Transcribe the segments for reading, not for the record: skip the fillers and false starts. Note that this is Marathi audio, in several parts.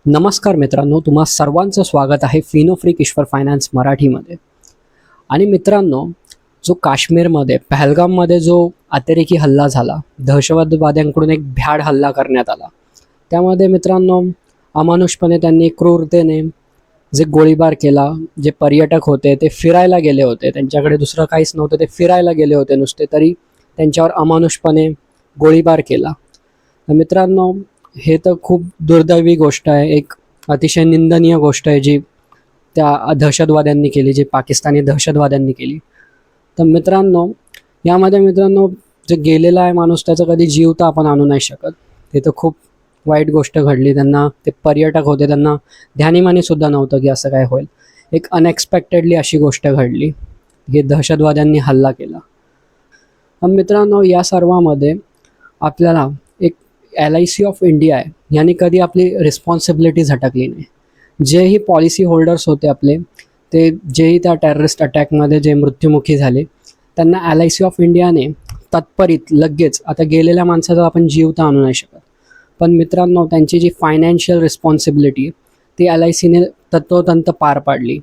नमस्कार मित्रांनो, तुम्हा सर्वांचं स्वागत आहे फिनो फ्री किश्वर फायनान्स मराठीमध्ये. आणि मित्रांनो, जो काश्मीरमध्ये पहलगाममध्ये जो अतिरेकी हल्ला झाला, दहशतवाद्यांकडून एक भ्याड हल्ला करण्यात आला, त्यामध्ये मित्रांनो अमानुषपणे त्यांनी क्रूरतेने जे गोळीबार केला. जे पर्यटक होते ते फिरायला गेले होते, त्यांच्याकडे दुसरं काहीच नव्हतं, ते फिरायला गेले होते नुसते, तरी त्यांच्यावर अमानुषपणे गोळीबार केला. तर मित्रांनो, हे तर खूप दुर्दैवी गोष्ट आहे, एक अतिशय निंदनीय गोष्ट आहे जी त्या दहशतवाद्यांनी केली, जी पाकिस्तानी दहशतवाद्यांनी केली. तर मित्रांनो, यामध्ये मित्रांनो जे गेलेला आहे माणूस, त्याचा कधी जीव तर आपण आणू नाही शकत. ते तर खूप वाईट गोष्ट घडली. त्यांना, ते पर्यटक होते, त्यांना ध्यानीमानीसुद्धा नव्हतं की असं काय होईल. एक अनएक्सपेक्टेडली अशी गोष्ट घडली की दहशतवाद्यांनी हल्ला केला. पण मित्रांनो, या सर्वामध्ये आपल्याला एक LIC ऑफ इंडिया आहे, यांनी कधी आपली रिस्पॉन्सिबिलिटी झटकली नाही. जेही पॉलिसी होल्डर्स होते आपले, ते जेही त्या टेररिस्ट अटॅकमध्ये जे मृत्युमुखी झाले, त्यांना LIC ऑफ इंडियाने तत्परित लगेच, आता गेलेल्या माणसाचा आपण जीव तर आणू नाही शकत, पण मित्रांनो त्यांची जी फायनान्शियल रिस्पॉन्सिबिलिटी ती LICने तत्वतंत पार पाडली.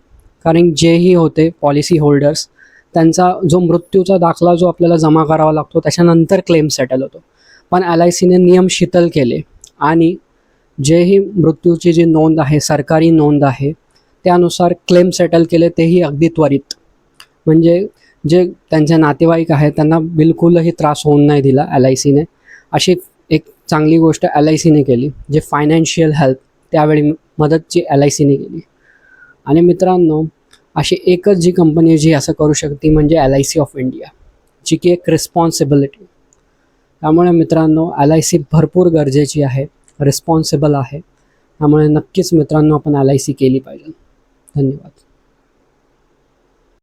कारण जेही होते पॉलिसी होल्डर्स, त्यांचा जो मृत्यूचा दाखला जो आपल्याला जमा करावा लागतो, त्याच्यानंतर क्लेम सेटल होतो. पण LICने नियम शिथिल केले आणि जेही मृत्यूची जी नोंद आहे, सरकारी नोंद आहे, त्यानुसार क्लेम सेटल केले, तेही अगदी त्वरित. म्हणजे जे त्यांचे नातेवाईक आहेत त्यांना बिलकुलही त्रास होऊन नाही दिला LICने. अशी एक चांगली गोष्ट LICने केली. जे फायनान्शियल हेल्प त्यावेळी मदतची LICने केली. आणि मित्रांनो, अशी एकच जी कंपनी जी असं करू शकते म्हणजे LIC ऑफ इंडिया, जी की एक रिस्पॉन्सिबिलिटी. त्यामुळे मित्रांनो, LIC भरपूर गरजेची आहे, रिस्पॉन्सिबल आहे. त्यामुळे नक्कीच मित्रांनो आपण LIC केली पाहिजे. धन्यवाद.